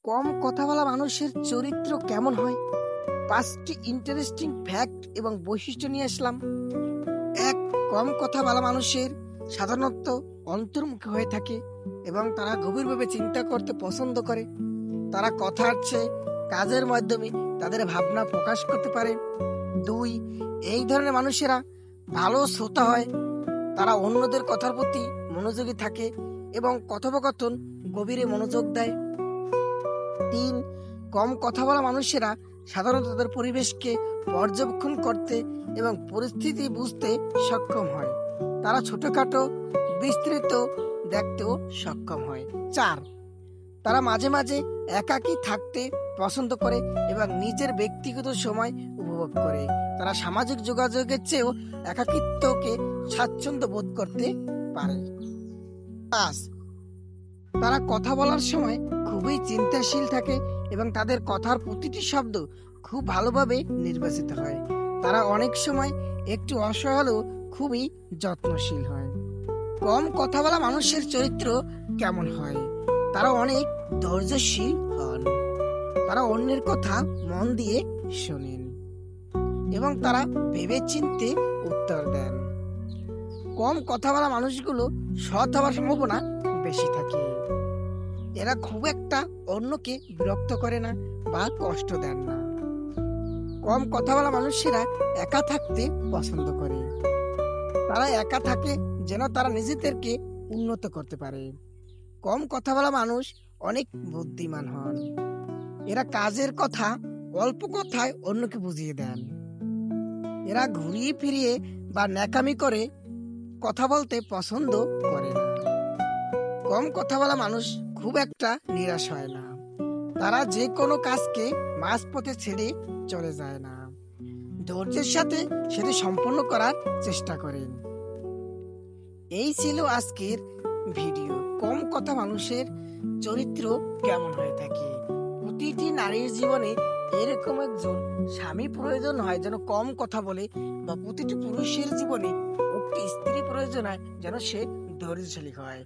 কম কথা বলা মানুষের চরিত্র কেমন হয়? ৫টি ইন্টারেস্টিং ফ্যাক্ট এবং বৈশিষ্ট্য নিয়ে আসলাম। ১. কম কথা বলা মানুষের সাধারণত অন্তর্মুখী হয়ে থাকে এবং তারা গভীরভাবে চিন্তা করতে পছন্দ করে। তারা কথার চেয়ে কাজের মাধ্যমে তাদের ভাবনা প্রকাশ করতে পারে। ২. এই ধরনের মানুষেরা ভালো শ্রোতা হয়। তারা অন্যদের কথার প্রতি মনোযোগী থাকে এবং কথোপকথন গভীরে মনোযোগ দেয়। ৩. কম কথা বলা মানুষেরা সাধারণত তাদের পরিবেশকে পর্যবেক্ষণ করতে এবং পরিস্থিতি বুঝতে সক্ষম হয়। তারা ছোটখাটো বিস্তৃত দেখতেও সক্ষম হয়। ৪. তারা মাঝে মাঝে একাকী থাকতে পছন্দ করে এবং নিজের ব্যক্তিগত সময় উপভোগ করে। তারা সামাজিক যোগাযোগের চেয়েও একাকিত্বকে স্বাচ্ছন্দ্য বোধ করতে পারে। ৫. তারা কথা বলার সময় খুবই চিন্তাশীল থাকে এবং তাদের কথার প্রতিটি শব্দ খুব ভালোভাবে নির্বাচিত হয়। তারা অনেক সময় একটু অসহায় হলেও খুবই যত্নশীল হয়। কম কথা বলা মানুষের চরিত্র কেমন হয়? তারা অনেক ধৈর্যশীল হন। তারা অন্যের কথা মন দিয়ে শোনেন এবং তারা ভেবেচিন্তে উত্তর দেন। কম কথা বলা মানুষগুলো সৎ হওয়ার সম্ভাবনা বেশি থাকে। এরা খুব একটা অন্যকে বিরক্ত করে না বা কষ্ট দেন না। কম কথা বলা মানুষেরা একা থাকতে পছন্দ করে। তারা একা থাকে যেন তারা নিজেদেরকে উন্নত করতে পারে। কম কথা বলা মানুষ অনেক বুদ্ধিমান হন। এরা কাজের কথা অল্প কথায় অন্যকে বুঝিয়ে দেন। এরা ঘুরিয়ে ফিরিয়ে বা ন্যাকামি করে কথা বলতে পছন্দ করে না। কম কথা বলা মানুষ খুব একটা নিরাশ হয় না। তারা যে কোনো কাজকে মাঝপথে ছেড়ে চলে যায় না। ধৈর্যের সাথে সেটি সম্পন্ন করার চেষ্টা করেন। এই ছিল আজকের ভিডিও। কম কথা মানুষের চরিত্র কেমন হয়ে থাকে। প্রতিটি নারীর জীবনে এরকম একজন স্বামী প্রয়োজন হয় যেন কম কথা বলে, বা প্রতিটি পুরুষের জীবনে একটি স্ত্রী প্রয়োজন হয় যেন সে ধৈর্যশালী হয়।